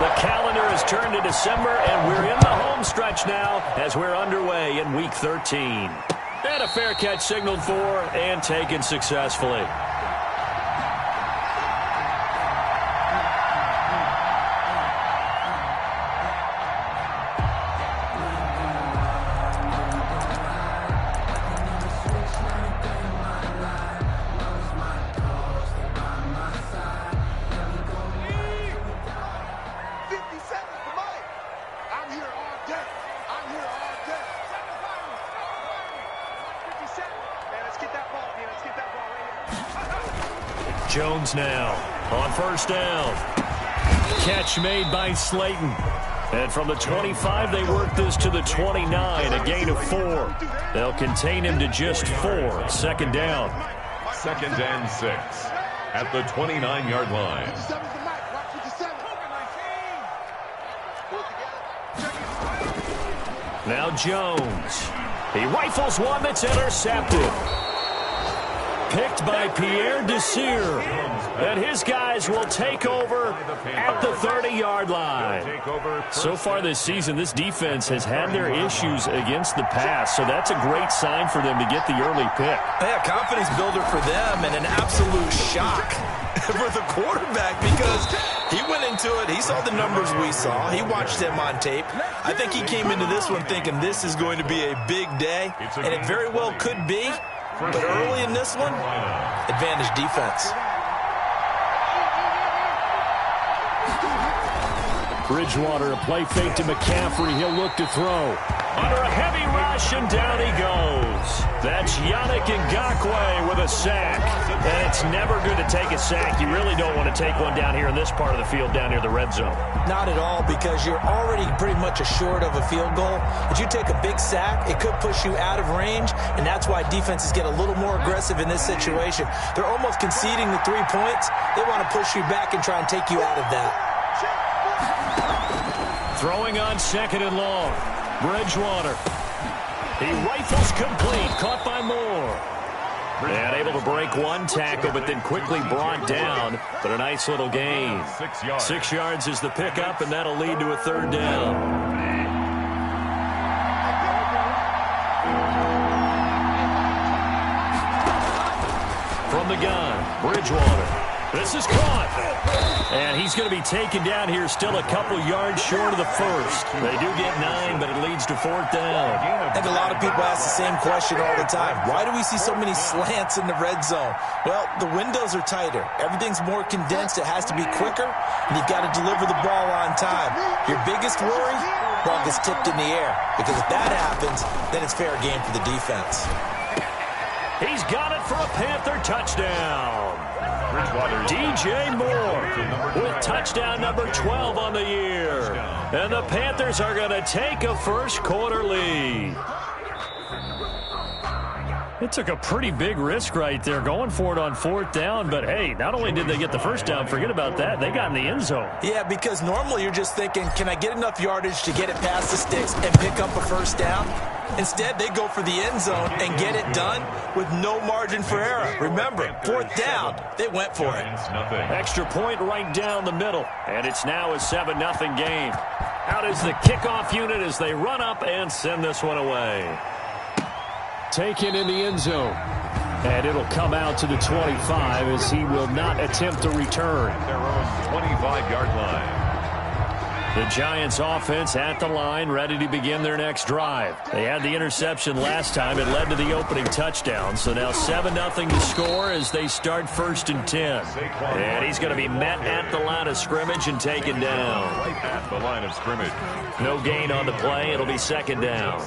The calendar has turned to December, and we're in the home stretch now as we're underway in Week 13. And a fair catch signaled for and taken successfully. Jones now on first down. Catch made by Slayton. And from the 25, they work this to the 29, a gain of 4. They'll contain him to just 4. Second down. 2nd and 6 at the 29-yard line. Now Jones. He rifles one that's intercepted. Picked by Pierre Desir. And his guys will take over at the 30-yard line. So far this season, this defense has had their issues against the pass, so that's a great sign for them to get the early pick. Yeah, confidence builder for them and an absolute shock for the quarterback because he went into it. He saw the numbers we saw. He watched them on tape. I think he came into this one thinking this is going to be a big day, and it very well could be. But early in this one, advantage defense. Bridgewater, a play fake to McCaffrey. He'll look to throw. Under a heavy rush, and down he goes. That's Yannick Ngakoue with a sack. And it's never good to take a sack. You really don't want to take one down here in this part of the field, down near the red zone. Not at all, because you're already pretty much assured of a field goal. If you take a big sack, it could push you out of range, and that's why defenses get a little more aggressive in this situation. They're almost conceding the 3 points. They want to push you back and try and take you out of that. Throwing on 2nd and long. Bridgewater. He rifles complete. Caught by Moore. And able to break one tackle, but then quickly brought down. But a nice little gain. 6 yards. 6 yards is the pickup, and that'll lead to a 3rd down. From the gun, Bridgewater. This is caught. And he's going to be taken down here, still a couple yards short of the first. They do get 9, but it leads to 4th down. I think a lot of people ask the same question all the time. Why do we see so many slants in the red zone? Well, the windows are tighter. Everything's more condensed. It has to be quicker, and you've got to deliver the ball on time. Your biggest worry? Ball gets tipped in the air, because if that happens, then it's fair game for the defense. He's got it for a Panther touchdown. DJ Moore with touchdown number 12 on the year. And the Panthers are going to take a first-quarter lead. It took a pretty big risk right there going for it on 4th down, but hey, not only did they get the first down, forget about that, they got in the end zone. Yeah, because normally you're just thinking, can I get enough yardage to get it past the sticks and pick up a first down? Instead, they go for the end zone and get it done with no margin for error. Remember, 4th down, they went for it. Extra point right down the middle, and it's now a 7-0 game. Out is the kickoff unit as they run up and send this one away. Taken in the end zone. And it'll come out to the 25 as he will not attempt to return. Their own 25-yard line. The Giants offense at the line, ready to begin their next drive. They had the interception last time. It led to the opening touchdown. So now 7-0 to score as they start 1st and 10. And he's going to be met at the line of scrimmage and taken down. Right at the line of scrimmage. No gain on the play. It'll be 2nd down.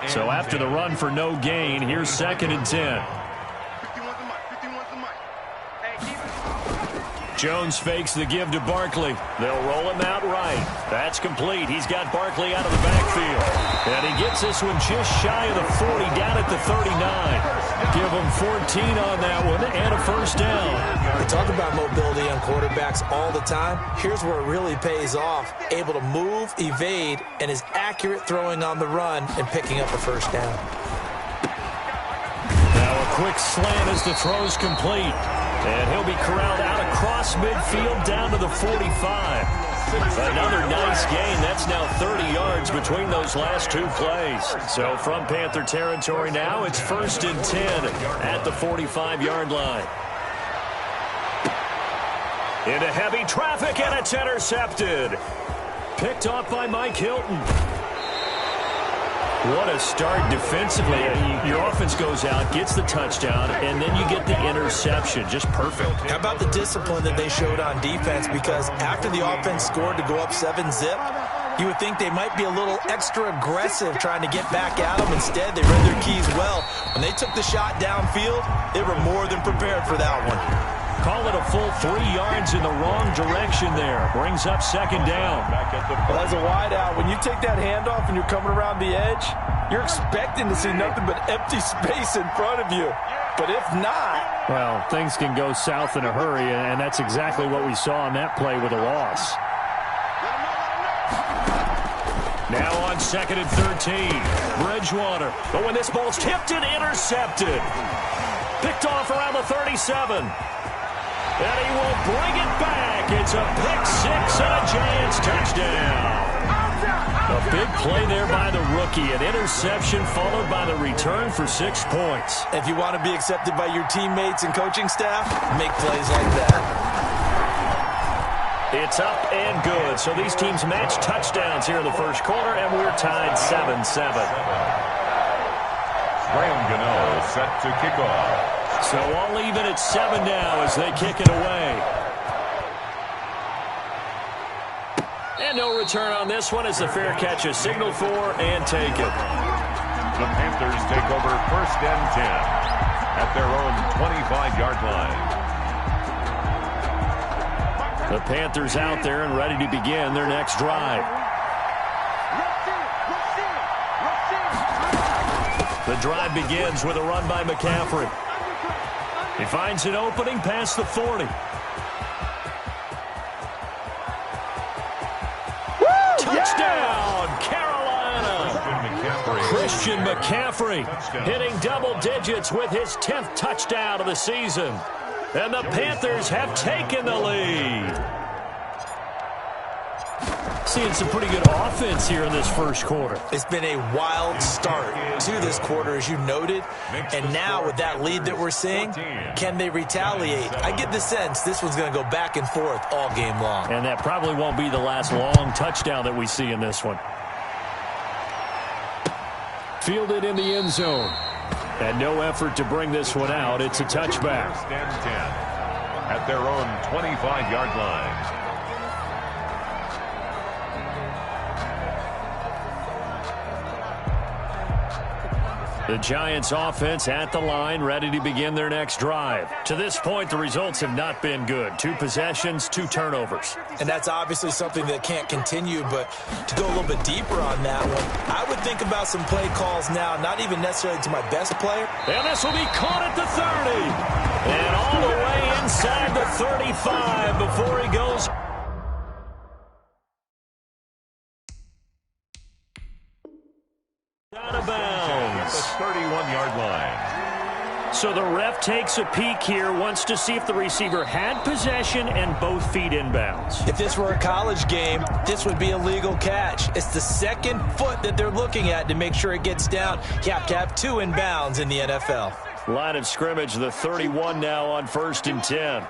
So after the run for no gain, here's 2nd and 10. Jones fakes the give to Barkley. They'll roll him out right. That's complete. He's got Barkley out of the backfield. And he gets this one just shy of the 40, down at the 39. Give him 14 on that one and a first down. We talk about mobility on quarterbacks all the time. Here's where it really pays off. Able to move, evade, and is accurate throwing on the run and picking up a first down. Now a quick slant as the throw's complete. And he'll be corralled out across midfield down to the 45. Another nice gain. That's now 30 yards between those last two plays. So from Panther territory now, it's 1st and 10 at the 45-yard line. Into heavy traffic, and it's intercepted. Picked off by Mike Hilton. What a start defensively. Your offense goes out, gets the touchdown, and then you get the interception. Just perfect. How about the discipline that they showed on defense? Because after the offense scored to go up 7-zip, you would think they might be a little extra aggressive trying to get back at them. Instead, they read their keys well. When they took the shot downfield, they were more than prepared for that one. Call it a full 3 yards in the wrong direction there. Brings up 2nd down. Well, as a wideout, when you take that handoff and you're coming around the edge, you're expecting to see nothing but empty space in front of you. But if not... Well, things can go south in a hurry, and that's exactly what we saw on that play with a loss. Now on 2nd and 13. Bridgewater. But when this ball's tipped and intercepted. Picked off around the 37. And he will bring it back. It's a pick-6 and a Giants touchdown. A big play there by the rookie. An interception followed by the return for 6 points. If you want to be accepted by your teammates and coaching staff, make plays like that. It's up and good. So these teams match touchdowns here in the first quarter, and we're tied 7-7. Graham Gano set to kick off. So I'll leave it at 7 now as they kick it away. And no return on this one as the fair catch is signaled for and taken. The Panthers take over 1st and 10 at their own 25-yard line. The Panthers out there and ready to begin their next drive. The drive begins with a run by McCaffrey. He finds an opening past the 40. Touchdown, Carolina! Christian McCaffrey hitting double digits with his 10th touchdown of the season. And the Panthers have taken the lead. Seeing some pretty good offense here in this first quarter. It's been a wild start to this quarter, as you noted. And now with that lead that we're seeing, can they retaliate? I get the sense this one's going to go back and forth all game long. And that probably won't be the last long touchdown that we see in this one. Fielded in the end zone. And no effort to bring this one out. It's a touchback. 1st and 10 at their own 25-yard line. The Giants offense at the line, ready to begin their next drive. To this point, the results have not been good. 2 possessions, 2 turnovers. And that's obviously something that can't continue, but to go a little bit deeper on that one, I would think about some play calls now, not even necessarily to my best player. And this will be caught at the 30. And all the way inside the 35 before he goes. Out of bounds. The 31-yard line. So the ref takes a peek here, wants to see if the receiver had possession and both feet inbounds. If this were a college game, this would be a legal catch. It's the 2nd foot that they're looking at to make sure it gets down. You have to have 2 inbounds in the NFL. Line of scrimmage, the 31 now on 1st and 10.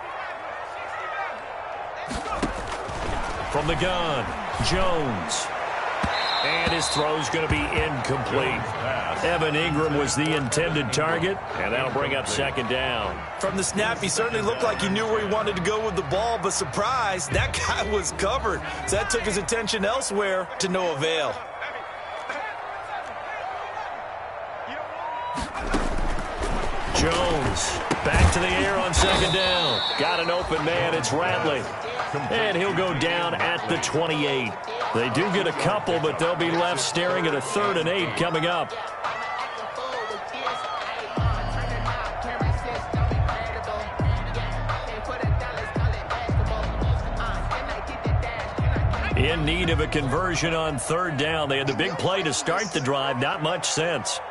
From the gun, Jones. And his throw's going to be incomplete. Evan Ingram was the intended target, and that'll bring up 2nd down. From the snap, he certainly looked like he knew where he wanted to go with the ball, but surprise, that guy was covered. So that took his attention elsewhere to no avail. Jones back to the air on 2nd down. Got an open man, it's Ratley. And he'll go down at the 28. They do get a couple, but they'll be left staring at a 3rd and 8 coming up. In need of a conversion on 3rd down. They had the big play to start the drive. Not much sense.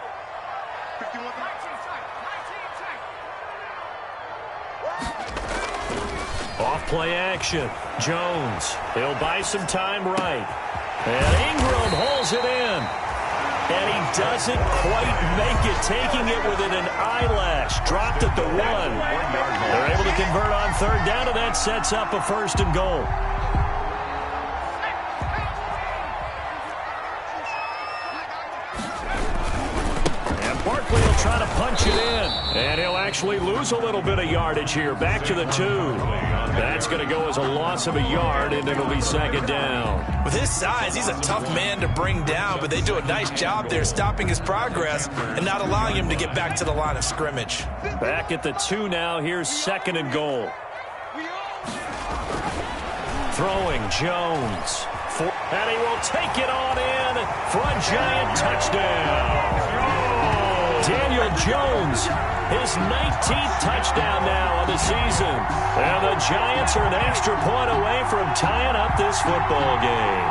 Off Play action. Jones. He'll buy some time right. And Ingram holds it in. And he doesn't quite make it, taking it within an eyelash. Dropped at the 1. They're able to convert on third down, and that sets up a 1st and goal. Barkley will try to punch it in, and he'll actually lose a little bit of yardage here. Back to the 2. That's going to go as a loss of a yard, and it'll be 2nd down. With his size, he's a tough man to bring down, but they do a nice job there stopping his progress and not allowing him to get back to the line of scrimmage. Back at the 2 now. Here's 2nd and goal. Throwing Jones. And he will take it on in for a giant touchdown. Daniel Jones, his 19th touchdown now of the season. And the Giants are an extra point away from tying up this football game.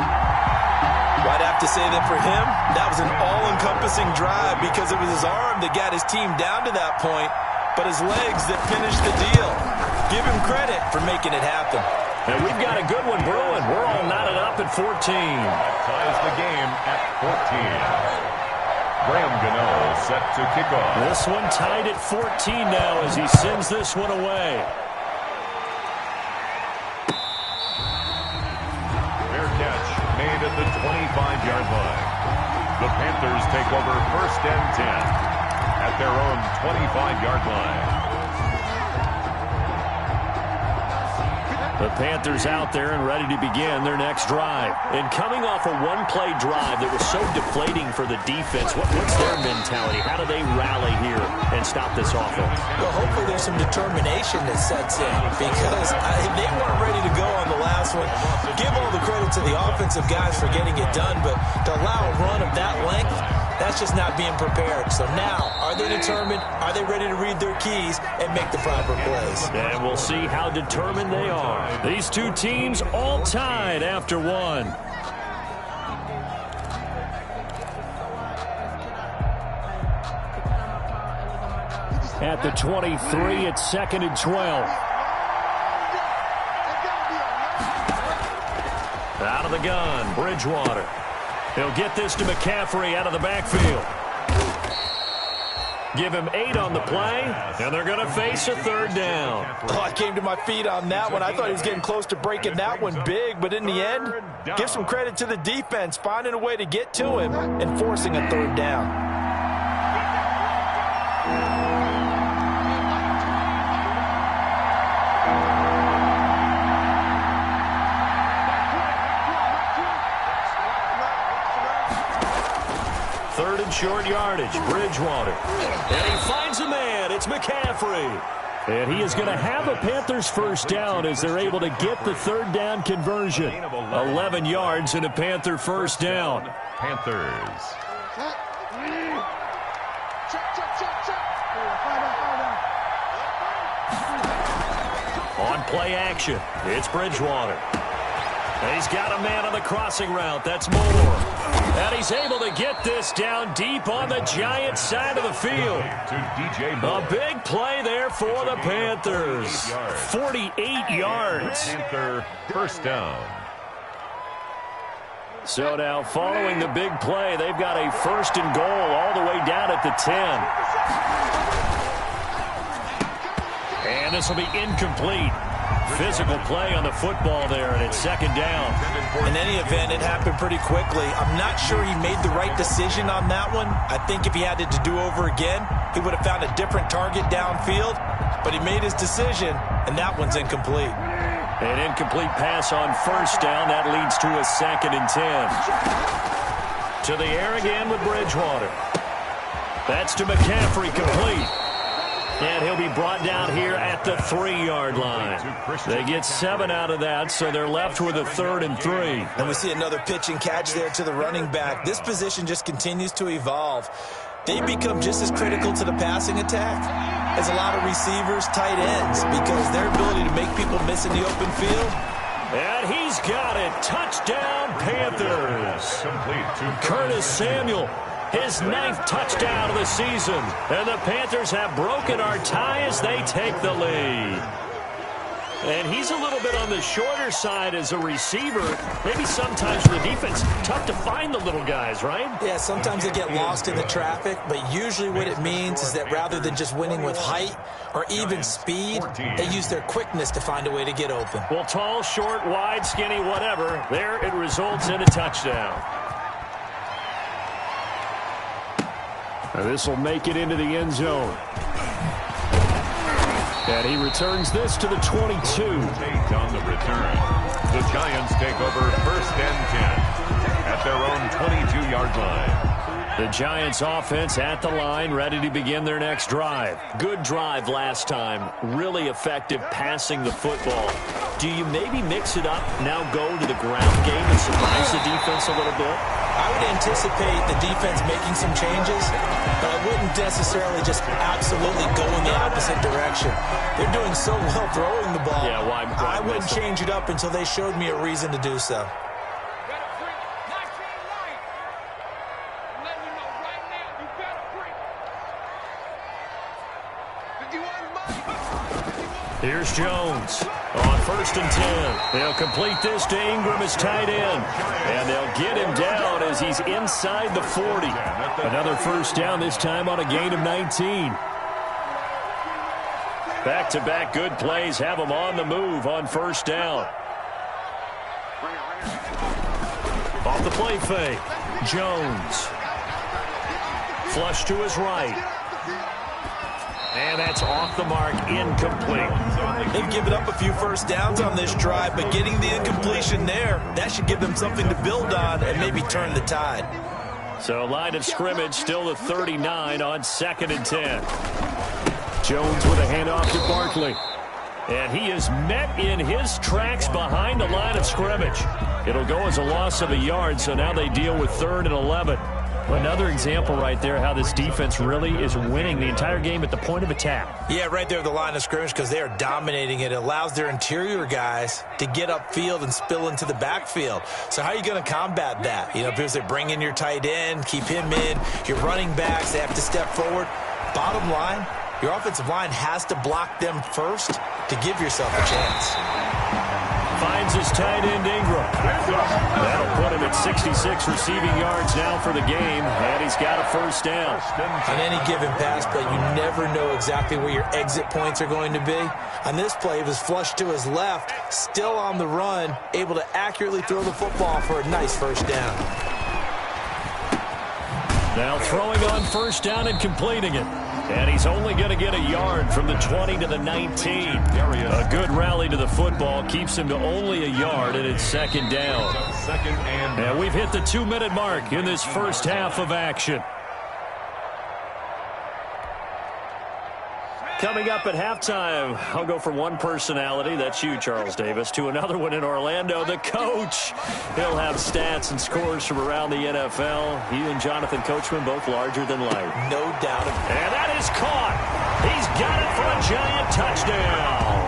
Well, I'd have to say that for him, that was an all-encompassing drive because it was his arm that got his team down to that point, but his legs that finished the deal. Give him credit for making it happen. And we've got a good one brewing. We're all knotted up at 14. That ties the game at 14. Graham Gano set to kick off. This one tied at 14 now as he sends this one away. Fair catch made at the 25-yard line. The Panthers take over 1st and 10 at their own 25-yard line. The Panthers out there and ready to begin their next drive. And coming off a one-play drive that was so deflating for the defense, what's their mentality? How do they rally here and stop this offense? Well, hopefully there's some determination that sets in because they weren't ready to go on the last one. Give all the credit to the offensive guys for getting it done, but to allow a run of that length, that's just not being prepared. So now, are they determined? Are they ready to read their keys and make the proper plays? And we'll see how determined they are. These two teams all tied after one. At the 23, it's 2nd and 12. Out of the gun, Bridgewater. He'll get this to McCaffrey out of the backfield. Give him 8 on the play, and they're going to face a 3rd down. Oh, I came to my feet on that one. I thought he was getting close to breaking that one big, but in the end, give some credit to the defense, finding a way to get to him and forcing a 3rd down. Short yardage, Bridgewater. And he finds a man. It's McCaffrey. And he is going to have a Panthers 1st down as they're able to get the 3rd down conversion. 11 yards and a Panther 1st down. Panthers. On play action, it's Bridgewater. He's got a man on the crossing route. That's Moore. And he's able to get this down deep on the Giants side of the field. A big play there for the Panthers. 48 yards. Panther 1st down. So now following the big play, they've got a 1st and goal all the way down at the 10. And this will be incomplete. Physical play on the football there, and it's 2nd down. In any event, it happened pretty quickly. I'm not sure he made the right decision on that one. I think if he had it to do over again, he would have found a different target downfield. But he made his decision, and that one's incomplete. An incomplete pass on 1st down. That leads to a 2nd and 10. To the air again with Bridgewater. That's to McCaffrey, complete. And he'll be brought down here at the 3-yard line. They get 7 out of that, so they're left with a 3rd and 3. And we see another pitch and catch there to the running back. This position just continues to evolve. They become just as critical to the passing attack as a lot of receivers, tight ends, because their ability to make people miss in the open field. And he's got it. Touchdown, Panthers. Curtis Samuel. His 9th touchdown of the season. And the Panthers have broken our tie as they take the lead. And he's a little bit on the shorter side as a receiver. Maybe sometimes for the defense, tough to find the little guys, right? Yeah, sometimes they get lost in the traffic, but usually what it means is that rather than just winning with height or even speed, they use their quickness to find a way to get open. Well, tall, short, wide, skinny, whatever, there it results in a touchdown. This will make it into the end zone. And he returns this to the 22. Tate on the return. The Giants take over 1st and 10 at their own 22-yard line. The Giants offense at the line, ready to begin their next drive. Good drive last time. Really effective passing the football. Do you maybe mix it up, now go to the ground game and surprise the defense a little bit? I would anticipate the defense making some changes, but I wouldn't necessarily just absolutely go in the opposite direction. They're doing so well throwing the ball. Yeah, why I wouldn't change it up until they showed me a reason to do so. Here's Jones on 1st and 10. They'll complete this to Ingram as tight end. And they'll get him down as he's inside the 40. Another first down, this time on a gain of 19. Back-to-back good plays have him on the move on first down. Off the play fake. Jones. Flush to his right. And that's off the mark, incomplete. They've given up a few first downs on this drive, but getting the incompletion there, that should give them something to build on and maybe turn the tide. So line of scrimmage still the 39 on 2nd and 10. Jones with a handoff to Barkley. And he is met in his tracks behind the line of scrimmage. It'll go as a loss of a yard, so now they deal with 3rd and 11. Another example right there how this defense really is winning the entire game at the point of attack. Yeah, right there at the line of scrimmage because they are dominating it. It allows their interior guys to get upfield and spill into the backfield. So how are you going to combat that? You know, because they bring in your tight end, keep him in. Your running backs, they have to step forward. Bottom line, your offensive line has to block them first to give yourself a chance. Finds his tight end Ingram. That'll put him at 66 receiving yards now for the game, and he's got a first down. On any given pass play, you never know exactly where your exit points are going to be. On this play, it was flushed to his left, still on the run, able to accurately throw the football for a nice first down. Now throwing on first down and completing it. And he's only going to get a yard from the 20 to the 19. A good rally to the football keeps him to only a yard, and it's 2nd down. And we've hit the 2-minute mark in this first half of action. Coming up at halftime, I'll go from one personality, that's you, Charles Davis, to another one in Orlando, the coach. He'll have stats and scores from around the NFL. He and Jonathan Coachman both larger than life. No doubt. And that is caught. He's got it for a Giant touchdown.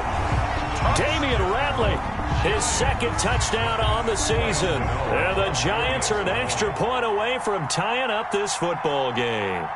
Damian Ratley, his 2nd touchdown on the season. And the Giants are an extra point away from tying up this football game.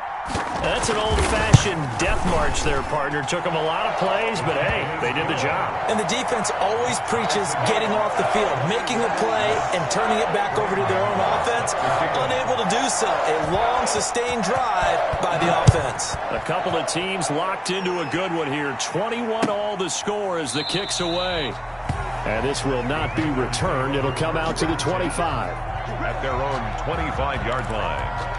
That's an old-fashioned death march there, partner. Took them a lot of plays, but, hey, they did the job. And the defense always preaches getting off the field, making a play, and turning it back over to their own offense. Unable to do so. A long, sustained drive by the offense. A couple of teams locked into a good one here. 21-all the score as the kick's away. And this will not be returned. It'll come out to the 25. At their own 25-yard line.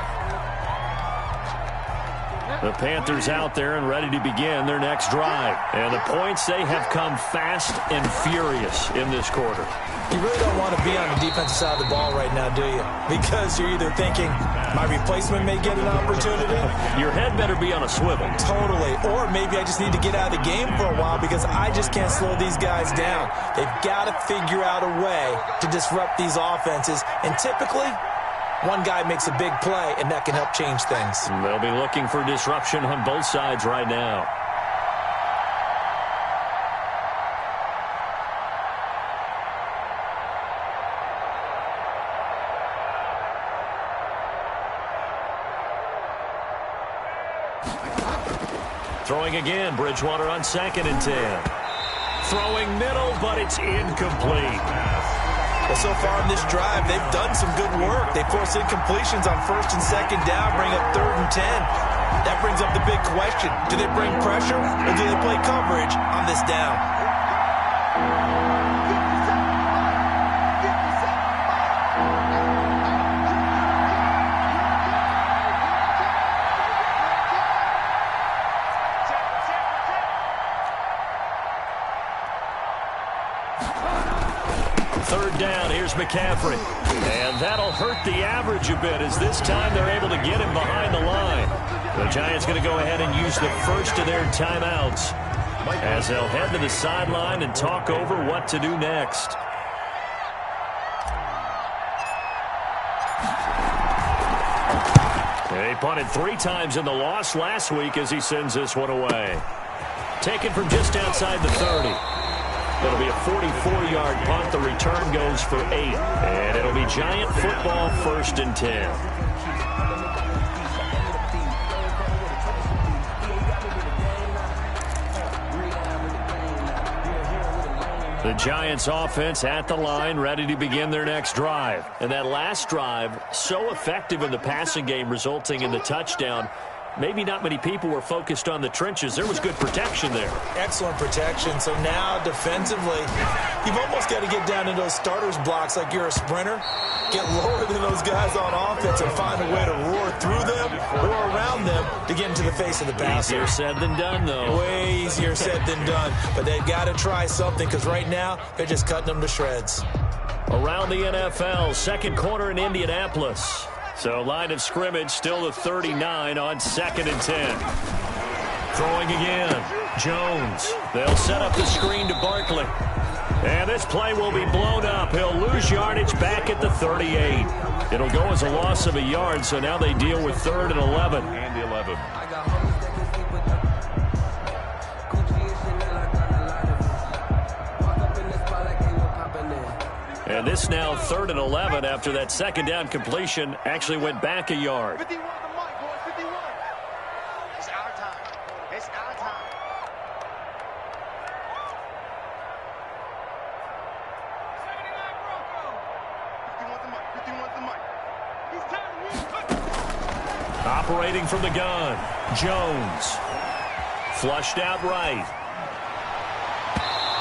The Panthers out there and ready to begin their next drive. And the points, they have come fast and furious in this quarter. You really don't want to be on the defensive side of the ball right now, do you? Because you're either thinking, my replacement may get an opportunity. Your head better be on a swivel. Totally. Or maybe I just need to get out of the game for a while because I just can't slow these guys down. They've got to figure out a way to disrupt these offenses. And typically, one guy makes a big play, and that can help change things. They'll be looking for disruption on both sides right now. Throwing again, Bridgewater on 2nd and 10. throwing middle, but it's incomplete. Well, so far in this drive, they've done some good work. They force incompletions on 1st and 2nd down, bring up 3rd and 10. That brings up the big question. Do they bring pressure or do they play coverage on this down? Third down, here's McCaffrey. And that'll hurt the average a bit as this time they're able to get him behind the line. The Giants going to go ahead and use the first of their timeouts as they'll head to the sideline and talk over what to do next. They punted 3 times in the loss last week as he sends this one away. Taken from just outside the 30. It'll be a 44-yard punt. The return goes for 8. And it'll be Giant football 1st and 10. The Giants offense at the line, ready to begin their next drive. And that last drive, so effective in the passing game, resulting in the touchdown. Maybe not many people were focused on the trenches. There was good protection there. Excellent protection. So now defensively, you've almost got to get down in those starters blocks like you're a sprinter. Get lower than those guys on offense and find a way to roar through them or around them to get into the face of the passer. Easier said than done, though. Way easier said than done. But they've got to try something because right now they're just cutting them to shreds. Around the NFL, second quarter in Indianapolis. So line of scrimmage still the 39 on 2nd and 10. Throwing again. Jones. They'll set up the screen to Barkley. And this play will be blown up. He'll lose yardage back at the 38. It'll go as a loss of a yard, so now they deal with 3rd and 11. And 11. And this now 3rd and 11 after that 2nd down completion actually went back a yard. 51 the mic, boys, 51. It's our time. It's our time. 79 Bronco. 51 the mic. He's tired. Operating from the gun. Jones. Flushed out right.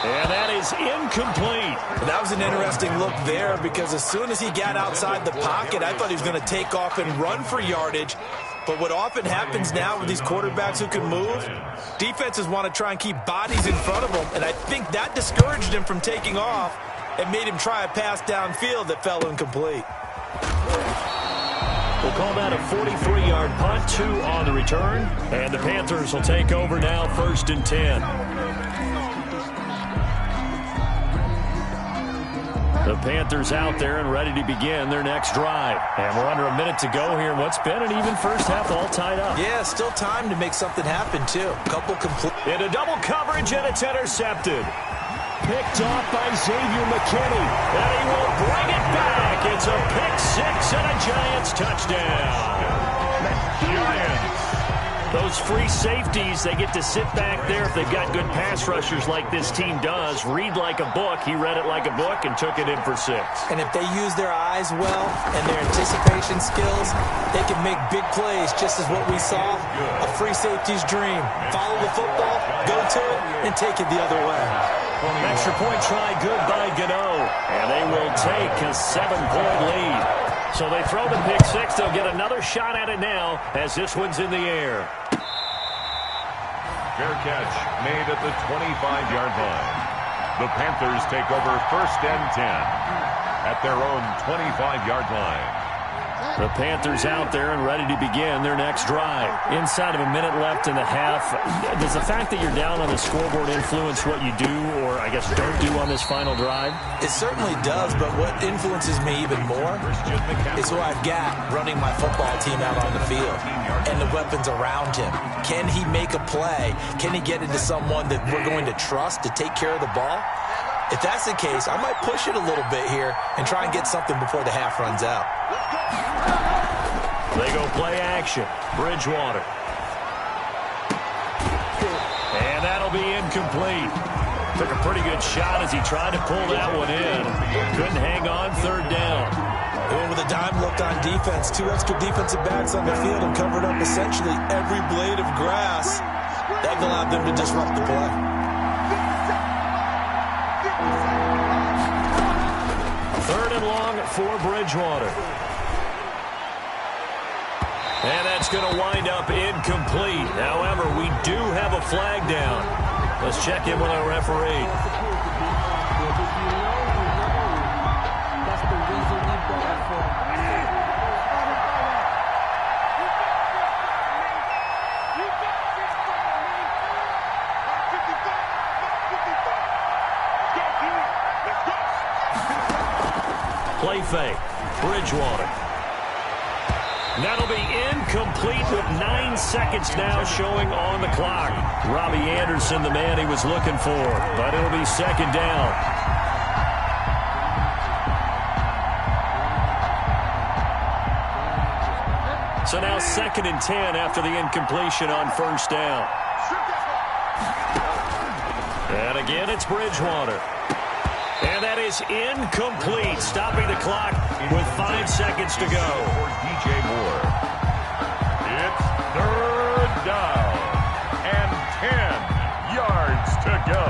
And that is incomplete. That was an interesting look there because as soon as he got outside the pocket, I thought he was going to take off and run for yardage. But what often happens now with these quarterbacks who can move, defenses want to try and keep bodies in front of them. And I think that discouraged him from taking off and made him try a pass downfield that fell incomplete. We'll call that a 43-yard punt, 2 on the return. And the Panthers will take over now 1st and 10. The Panthers out there and ready to begin their next drive. And we're under a minute to go here. What's been an even first half, all tied up. Yeah, still time to make something happen, too. Couple complete. Into double coverage, and it's intercepted. Picked off by Xavier McKinney. And he will bring it back. It's a pick-6 and a Giants touchdown. Giants. Those free safeties, they get to sit back there if they've got good pass rushers like this team does. Read like a book. He read it like a book and took it in for 6. And if they use their eyes well and their anticipation skills, they can make big plays, just as what we saw. A free safety's dream. Follow the football, go to it, and take it the other way. Extra point try good by Gano. And they will take a 7-point lead. So they throw the pick-6. They'll get another shot at it now as this one's in the air. Fair catch made at the 25-yard line. The Panthers take over 1st and 10 at their own 25-yard line. The Panthers out there and ready to begin their next drive. Inside of a minute left in the half, does the fact that you're down on the scoreboard influence what you do or, I guess, don't do on this final drive? It certainly does, but what influences me even more is who I've got running my football team out on the field and the weapons around him. Can he make a play? Can he get into someone that we're going to trust to take care of the ball? If that's the case, I might push it a little bit here and try and get something before the half runs out. They go play action. Bridgewater. And that'll be incomplete. Took a pretty good shot as he tried to pull that one in. Couldn't hang on third down. And with a dime look on defense, 2 extra defensive backs on the field and covered up essentially every blade of grass. That allowed them to disrupt the play. Third and long for Bridgewater. And that's going to wind up incomplete. However, we do have a flag down. Let's check in with our referee. Play fake. Bridgewater. That'll be incomplete with 9 seconds now showing on the clock. Robbie Anderson, the man he was looking for, but it'll be second down. So now 2nd and 10 after the incompletion on first down. And again, it's Bridgewater. And that is incomplete, stopping the clock with 5 seconds to go. For DJ Moore. It's third down and 10 yards to go.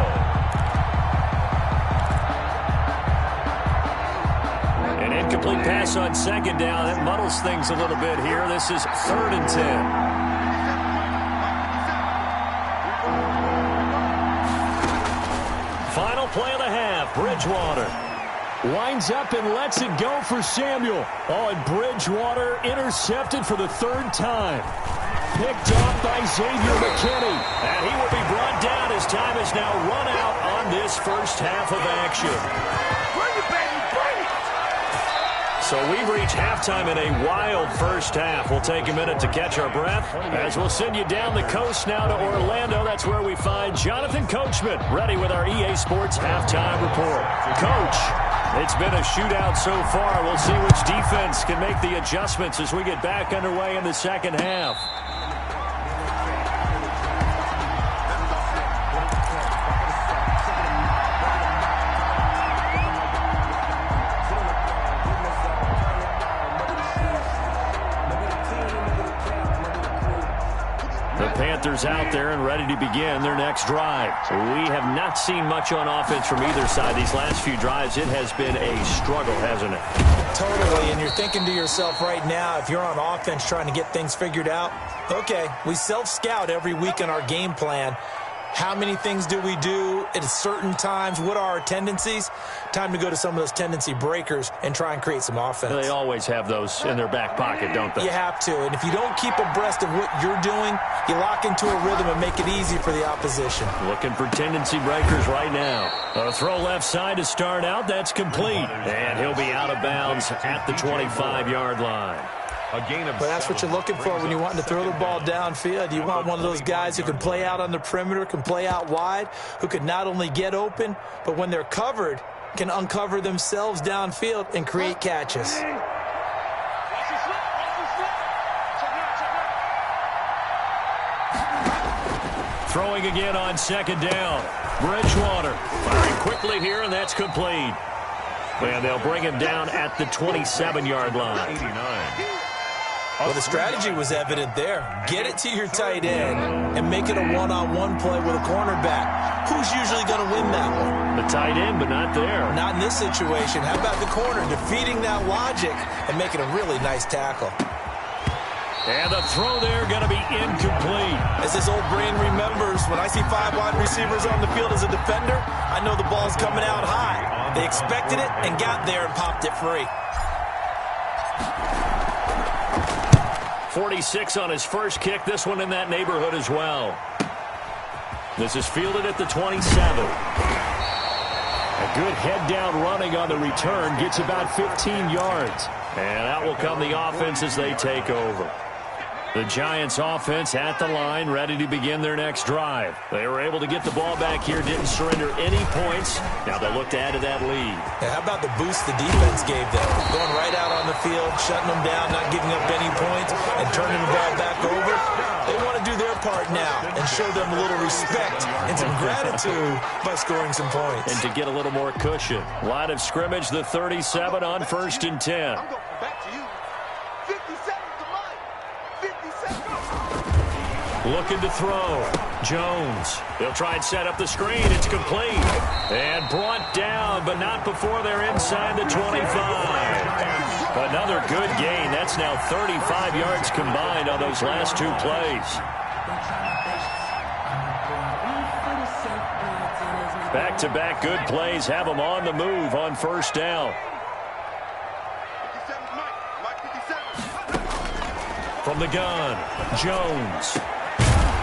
An incomplete pass on second down. That muddles things a little bit here. This is 3rd and 10. Final play of the half. Bridgewater winds up and lets it go for Samuel. Oh, and Bridgewater intercepted for the 3rd time. Picked off by Xavier McKinney. And he will be brought down as time is now run out on this first half of action. Bring it, baby, bring it! So we've reached halftime in a wild first half. We'll take a minute to catch our breath as we'll send you down the coast now to Orlando. That's where we find Jonathan Coachman ready with our EA Sports halftime report. Coach, it's been a shootout so far. We'll see which defense can make the adjustments as we get back underway in the second half. Panthers out there and ready to begin their next drive. We have not seen much on offense from either side. These last few drives, it has been a struggle, hasn't it? Totally, and you're thinking to yourself right now, if you're on offense trying to get things figured out, okay, we self-scout every week in our game plan. How many things do we do at certain times? What are our tendencies? Time to go to some of those tendency breakers and try and create some offense. They always have those in their back pocket, don't they? You have to. And if you don't keep abreast of what you're doing, you lock into a rhythm and make it easy for the opposition. Looking for tendency breakers right now. A throw left side to start out. That's complete. And he'll be out of bounds at the 25-yard line. But that's what you're looking for when you're wanting to throw the ball downfield. You want one of those guys who can play out on the perimeter, can play out wide, who can not only get open, but when they're covered, can uncover themselves downfield and create catches. Throwing again on second down. Bridgewater firing quickly here, and that's complete. And they'll bring him down at the 27-yard line. 89. Well, the strategy was evident there. Get it to your tight end and make it a one-on-one play with a cornerback. Who's usually going to win that one? The tight end, but not there. Not in this situation. How about the corner defeating that logic and making a really nice tackle? And the throw there going to be incomplete. As this old brain remembers, when I see 5 wide receivers on the field as a defender, I know the ball's coming out high. They expected it and got there and popped it free. 46 on his first kick. This one in that neighborhood as well. This is fielded at the 27. A good head-down running on the return. Gets about 15 yards. And out will come the offense as they take over. The Giants offense at the line, ready to begin their next drive. They were able to get the ball back here, didn't surrender any points. Now they'll look to add to that lead. Yeah, how about the boost the defense gave them? Going right out on the field, shutting them down, not giving up any points, and turning the ball back over. They want to do their part now and show them a little respect and some gratitude by scoring some points. And to get a little more cushion. Line of scrimmage, the 37 on 1st and 10. I'm going back to you. 50 seconds to life. 50 seconds. Looking to throw. Jones. They'll try and set up the screen. It's complete. And brought down, but not before they're inside the 25. Another good gain. That's now 35 yards combined on those last two plays. Back-to-back good plays have them on the move on 1st down. From the gun, Jones.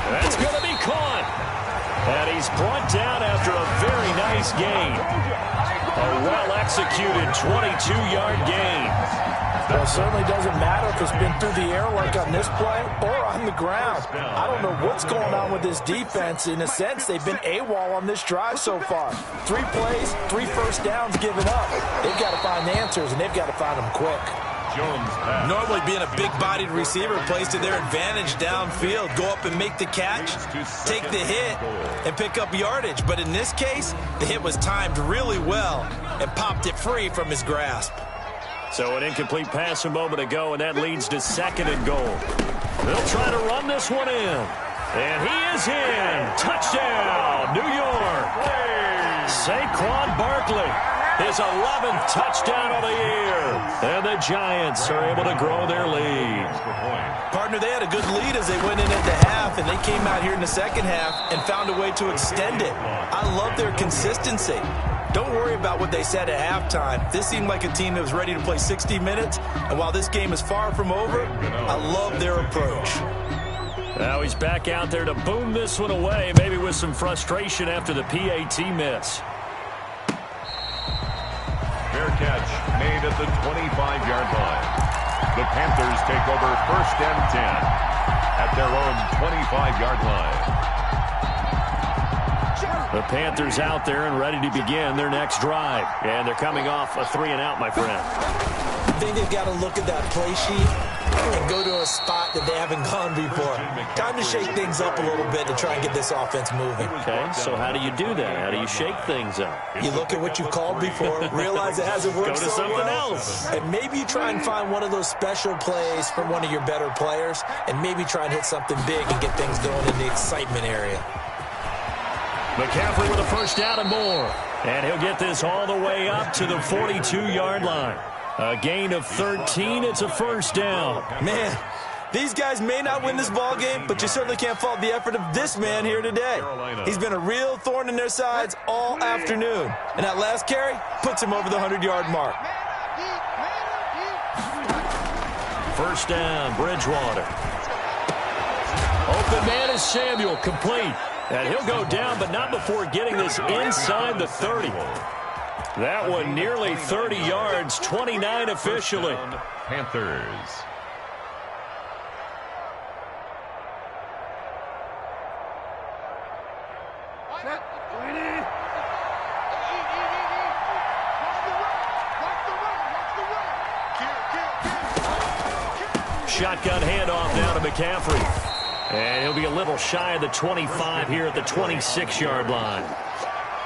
That's going to be caught. And he's brought down after a very nice gain. A well-executed 22-yard gain. Well, it certainly doesn't matter if it's been through the air like on this play or on the ground. I don't know what's going on with this defense. In a sense, they've been AWOL on this drive so far. 3 plays, 3 first downs given up. They've got to find answers, and they've got to find them quick. Normally being a big-bodied receiver plays to their advantage downfield. Go up and make the catch, take the hit, and pick up yardage. But in this case, the hit was timed really well and popped it free from his grasp. So an incomplete pass a moment ago, and that leads to 2nd and goal. They'll try to run this one in. And he is in. Touchdown, New York. Saquon Barkley. His 11th touchdown of the year. And the Giants are able to grow their lead. Partner, they had a good lead as they went in at the half, and they came out here in the second half and found a way to extend it. I love their consistency. Don't worry about what they said at halftime. This seemed like a team that was ready to play 60 minutes, and while this game is far from over, I love their approach. Now he's back out there to boom this one away, maybe with some frustration after the PAT miss. Fair catch made at the 25-yard line. The Panthers take over 1st and 10 at their own 25-yard line. The Panthers out there and ready to begin their next drive. And they're coming off a 3-and-out, my friend. I think they've got to look at that play sheet and go to a spot that they haven't gone before. Time to shake things up a little bit to try and get this offense moving. Okay, so how do you do that? How do you shake things up? You look at what you called before, realize it hasn't worked Go to so something well, else. and maybe you try and find one of those special plays from one of your better players, and maybe try and hit something big and get things going in the excitement area. McCaffrey with a 1st down and more. And he'll get this all the way up to the 42-yard line. A gain of 13. It's a 1st down. Man, these guys may not win this ball game, but you certainly can't fault the effort of this man here today. He's been a real thorn in their sides all afternoon. And that last carry puts him over the 100-yard mark. 1st down, Bridgewater. Open man is Samuel, complete. And he'll go down, but not before getting this inside the 30. That one nearly 30 yards, 29 officially. Panthers. Shotgun handoff now to McCaffrey. And he'll be a little shy of the 25 here at the 26-yard line.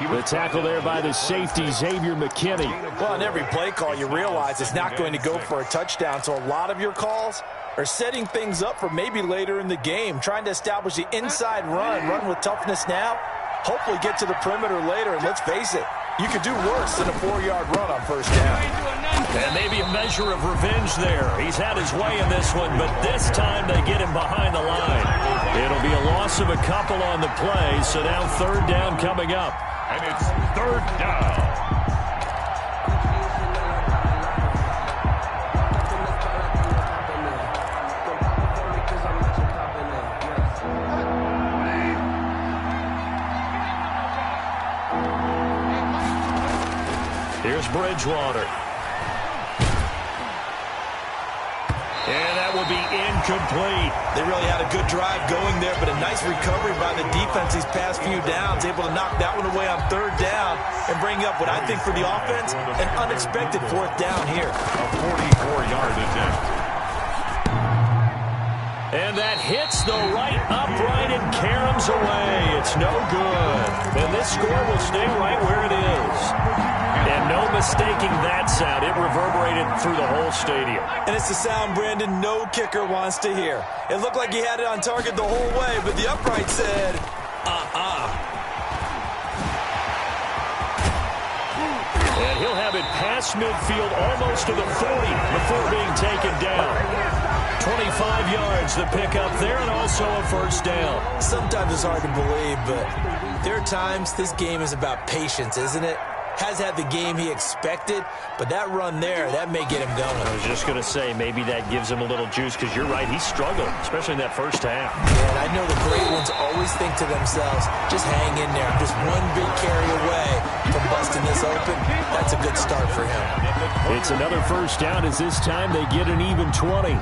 The tackle there by the safety, Xavier McKinney. Well, on every play call, you realize it's not going to go for a touchdown, so a lot of your calls are setting things up for maybe later in the game, trying to establish the inside run with toughness now, hopefully get to the perimeter later, and let's face it, you could do worse than a 4-yard run on 1st down. And maybe a measure of revenge there. He's had his way in this one, but this time they get him behind the line. It'll be a loss of a couple on the play, so now 3rd down coming up. And it's 3rd down. Here's Bridgewater. And that will be incomplete. They really had a good drive going there, but a nice recovery by the defense these past few downs, able to knock that one away on third down and bring up what I think for the offense, an unexpected fourth down here. A 44-yard attempt. And that hits the right upright and caroms away. It's no good. And this score will stay right where it is. And no mistaking that sound. It reverberated through the whole stadium. And it's the sound, Brandon, no kicker wants to hear. It looked like he had it on target the whole way, but the upright said, And he'll have it past midfield almost to the 40 before being taken down. 25 yards to pick up there and also a first down. Sometimes it's hard to believe, but there are times this game is about patience, isn't it? Has had the game he expected, but that run there, that may get him going. I was just going to say, maybe that gives him a little juice, because you're right, he struggled, especially in that first half. Yeah, and I know the great ones always think to themselves, just hang in there. I'm just one big carry away from busting this open. That's a good start for him. It's another first down, as this time they get an even 20.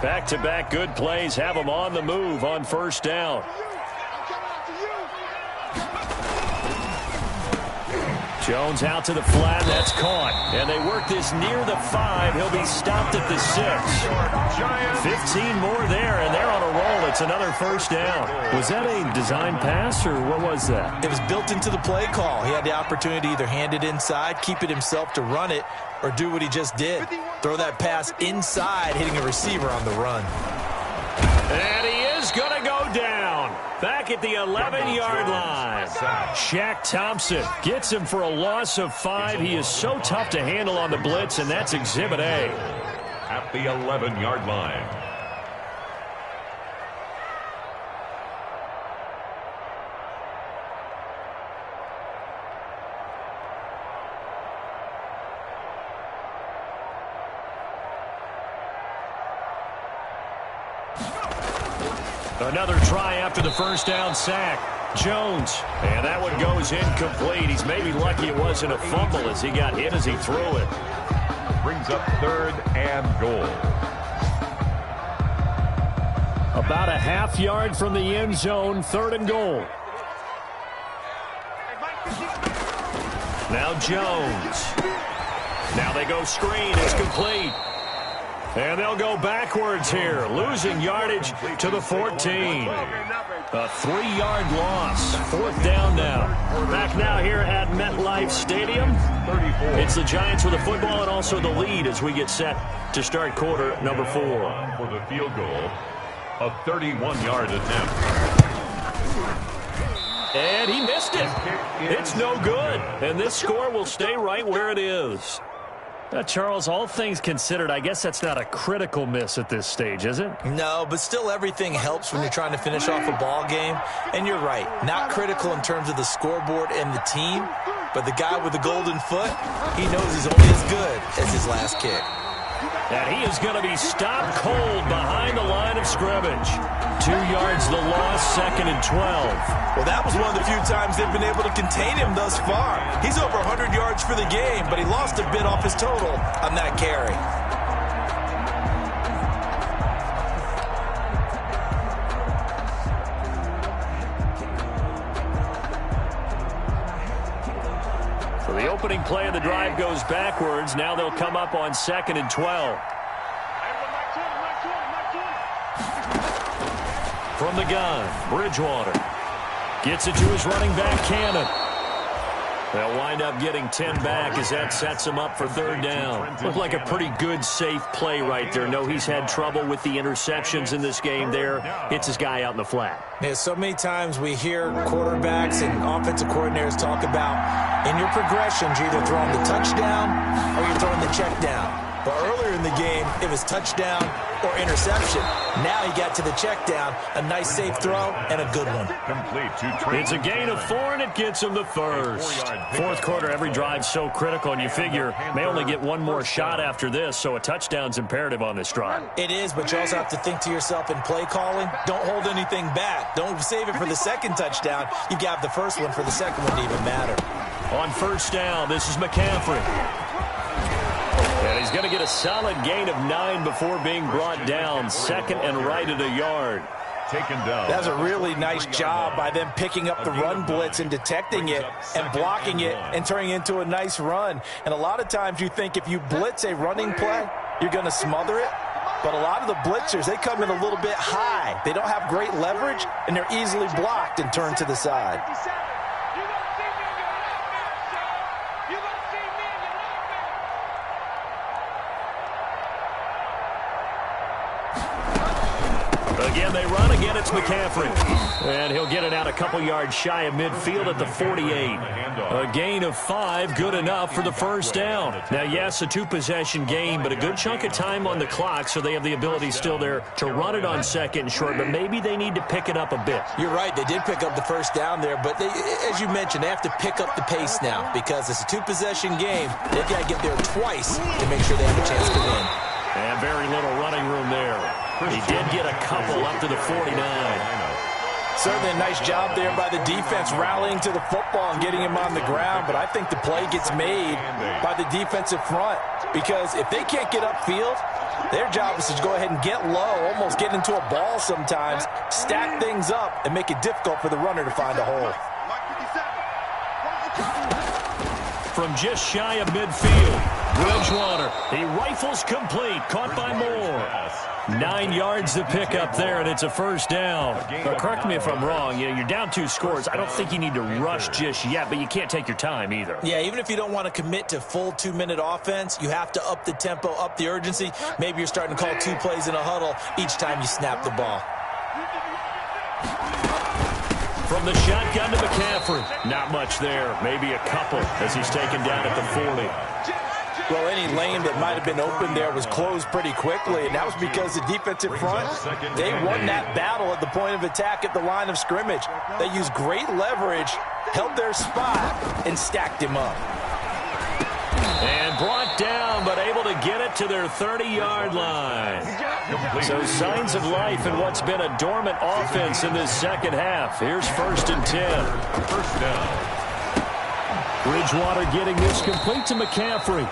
Back-to-back good plays have them on the move on first down. Jones out to the flat. That's caught. And they work this near the 5. He'll be stopped at the 6. 15 more there, and they're on a roll. It's another first down. Was that a design pass, or what was that? It was built into the play call. He had the opportunity to either hand it inside, keep it himself to run it, or do what he just did. Throw that pass inside, hitting a receiver on the run. And he is going to go down. Back at the 11-yard line. Shaq Thompson gets him for a loss of 5. He is so tough to handle on the blitz, and that's Exhibit A. At the 11-yard line. Another try after the first down sack. Jones. And that one goes incomplete. He's maybe lucky it wasn't a fumble as he got hit as he threw it. Brings up third and goal. About a half yard from the end zone, third and goal. Now Jones. Now they go screen. It's complete. And they'll go backwards here, losing yardage to the 14. A 3-yard loss. Fourth down now. Back now here at MetLife Stadium. It's the Giants with the football and also the lead as we get set to start quarter number 4. For the field goal, a 31-yard attempt. And he missed it. It's no good. And this score will stay right where it is. Charles, all things considered, I guess that's not a critical miss at this stage, is it? No, but still everything helps when you're trying to finish off a ball game. And you're right, not critical in terms of the scoreboard and the team, but the guy with the golden foot, he knows he's only as good as his last kick. And he is going to be stopped cold behind the line of scrimmage. 2 yards the loss, second and 12. Well, that was one of the few times they've been able to contain him thus far. He's over 100 yards for the game, but he lost a bit off his total on that carry. So the opening play of the drive goes backwards. Now they'll come up on second and 12. From the gun, Bridgewater gets it to his running back, Cannon. They'll wind up getting 10 back as that sets him up for third down. Looked like a pretty good, safe play right there. No, he's had trouble with the interceptions in this game there. Hits his guy out in the flat. Yeah, so many times we hear quarterbacks and offensive coordinators talk about in your progressions, you're either throwing the touchdown or you're throwing the check down. But earlier in the game, it was touchdown or interception. Now he got to the check down, a nice safe throw, and a good one. Complete to Trey. It's a gain of 4, and it gets him the first. Fourth quarter, every drive's so critical, and you figure may only get one more shot after this, so a touchdown's imperative on this drive. It is, but you also have to think to yourself in play calling, don't hold anything back. Don't save it for the second touchdown. You got the first one for the second one to even matter. On first down, this is McCaffrey. And he's going to get a solid gain of 9 before being brought down. Second and right at a yard. Taken down. That's a really nice job by them picking up the run blitz and detecting it and blocking it and turning it into a nice run. And a lot of times you think if you blitz a running play, you're going to smother it. But a lot of the blitzers, they come in a little bit high. They don't have great leverage, and they're easily blocked and turned to the side. Again, they run. Again, it's McCaffrey. And he'll get it out a couple yards shy of midfield at the 48. A gain of 5, good enough for the first down. Now, yes, a 2-possession game, but a good chunk of time on the clock, so they have the ability still there to run it on second and short, but maybe they need to pick it up a bit. You're right. They did pick up the first down there, but they, as you mentioned, they have to pick up the pace now because it's a 2-possession game. They've got to get there twice to make sure they have a chance to win. And very little running room there. He did get a couple up to the 49. Certainly a nice job there by the defense rallying to the football and getting him on the ground, but I think the play gets made by the defensive front because if they can't get upfield, their job is to go ahead and get low, almost get into a ball sometimes, stack things up, and make it difficult for the runner to find a hole. From just shy of midfield, Bridgewater, he rifles complete, caught by Moore. 9 yards to pick up there, and it's a first down. Now, correct me if I'm wrong. You're down 2 scores. I don't think you need to rush just yet, but you can't take your time either. Yeah, even if you don't want to commit to full 2-minute offense, you have to up the tempo, up the urgency. Maybe you're starting to call 2 plays in a huddle each time you snap the ball. From the shotgun to McCaffrey. Not much there. Maybe a couple as he's taken down at the 40. Well, any lane that might have been open there was closed pretty quickly, and that was because the defensive front, they won that battle at the point of attack at the line of scrimmage. They used great leverage, held their spot, and stacked him up. And brought down, but able to get it to their 30-yard line. So signs of life in what's been a dormant offense in this second half. Here's 1st and 10. First down. Bridgewater getting this complete to McCaffrey.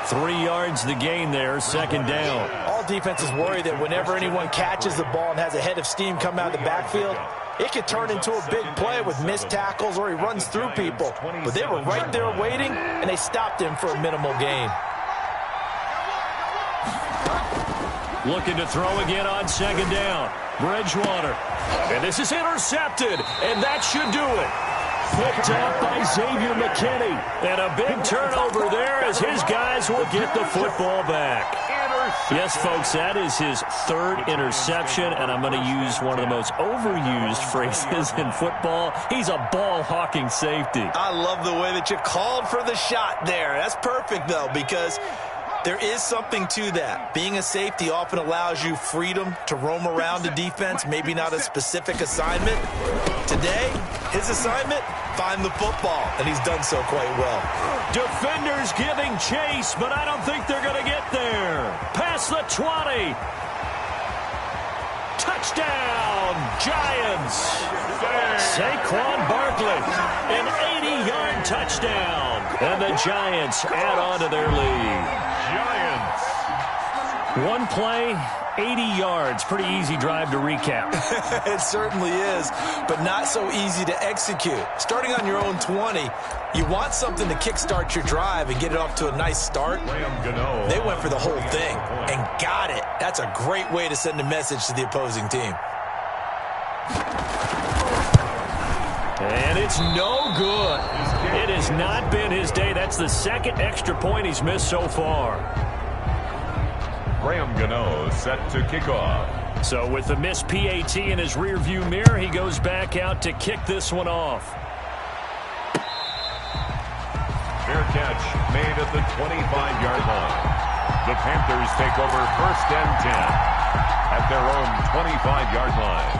3 yards the gain there, 2nd down. All defenses worry that whenever anyone catches the ball and has a head of steam come out of the backfield, it could turn into a big play with missed tackles or he runs through people. But they were right there waiting, and they stopped him for a minimal gain. Looking to throw again on 2nd down. Bridgewater. And this is intercepted, and that should do it. Picked up by Xavier McKinney. And a big turnover there as his guys will get the football back. Yes, folks, that is his 3rd interception, and I'm going to use one of the most overused phrases in football. He's a ball-hawking safety. I love the way that you called for the shot there. That's perfect, though, because there is something to that. Being a safety often allows you freedom to roam around the defense, maybe not a specific assignment. Today, his assignment, find the football, and he's done so quite well. Defenders giving chase, but I don't think they're going to get there. Past the 20. Touchdown, Giants. Saquon Barkley, an 80-yard touchdown. And the Giants add on to their lead. Giants. One play, 80 yards. Pretty easy drive to recap. It certainly is, but not so easy to execute. Starting on your own 20, you want something to kickstart your drive and get it off to a nice start. They went for the whole thing and got it. That's a great way to send a message to the opposing team. And it's no good. It has not been his day. That's the second extra point he's missed so far. Graham Gano set to kick off. So with the missed PAT in his rearview mirror, he goes back out to kick this one off. Fair catch made at the 25-yard line. The Panthers take over 1st and 10 at their own 25-yard line.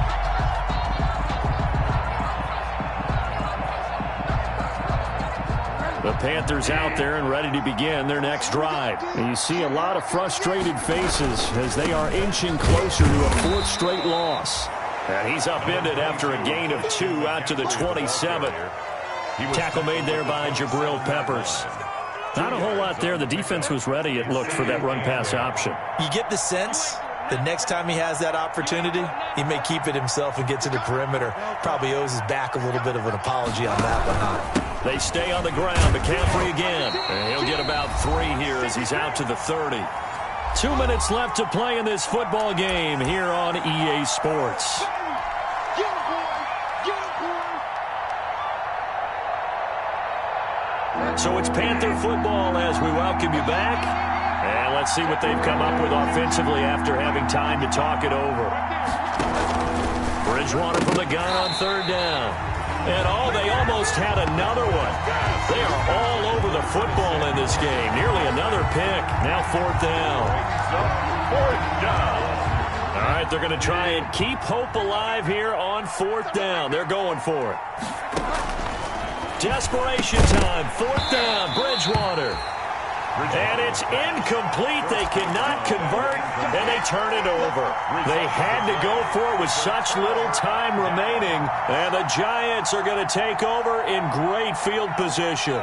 The Panthers out there and ready to begin their next drive. And you see a lot of frustrated faces as they are inching closer to a 4th straight loss. And he's upended after a gain of 2 out to the 27. Tackle made there by Jabril Peppers. Not a whole lot there. The defense was ready, it looked, for that run-pass option. You get the sense the next time he has that opportunity, he may keep it himself and get to the perimeter. Probably owes his back a little bit of an apology on that one. They stay on the ground. McCaffrey again. And he'll get about 3 here as he's out to the 30. 2 minutes left to play in this football game here on EA Sports. So it's Panther football as we welcome you back. And let's see what they've come up with offensively after having time to talk it over. Bridgewater from the gun on 3rd down. And they almost had another one. They are all over the football in this game. Nearly another pick. Now 4th down. 4th down. All right, they're going to try and keep hope alive here on 4th down. They're going for it. Desperation time. 4th down. Bridgewater. And it's incomplete. They cannot convert, and they turn it over. They had to go for it with such little time remaining, and the Giants are going to take over in great field position.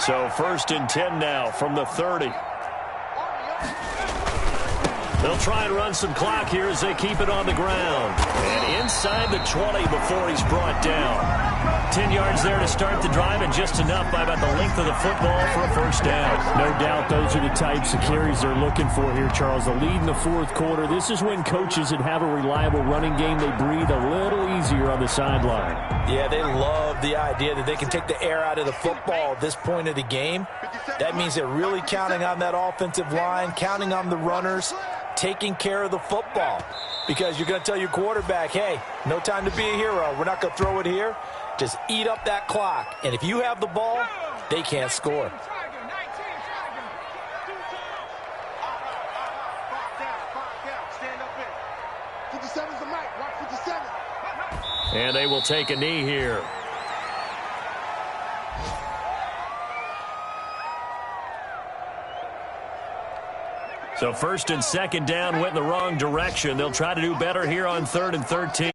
So 1st and 10 now from the 30. They'll try and run some clock here as they keep it on the ground. And inside the 20 before he's brought down. 10 yards there to start the drive, and just enough by about the length of the football for a 1st down. No doubt those are the types of carries they're looking for here, Charles. The lead in the 4th quarter. This is when coaches that have a reliable running game, they breathe a little easier on the sideline. Yeah, they love the idea that they can take the air out of the football at this point of the game. That means they're really counting on that offensive line, counting on the runners, taking care of the football. Because you're going to tell your quarterback, hey, no time to be a hero. We're not going to throw it here. Just eat up that clock. And if you have the ball, they can't score. And they will take a knee here. So 1st and 2nd down went in the wrong direction. They'll try to do better here on 3rd and 13.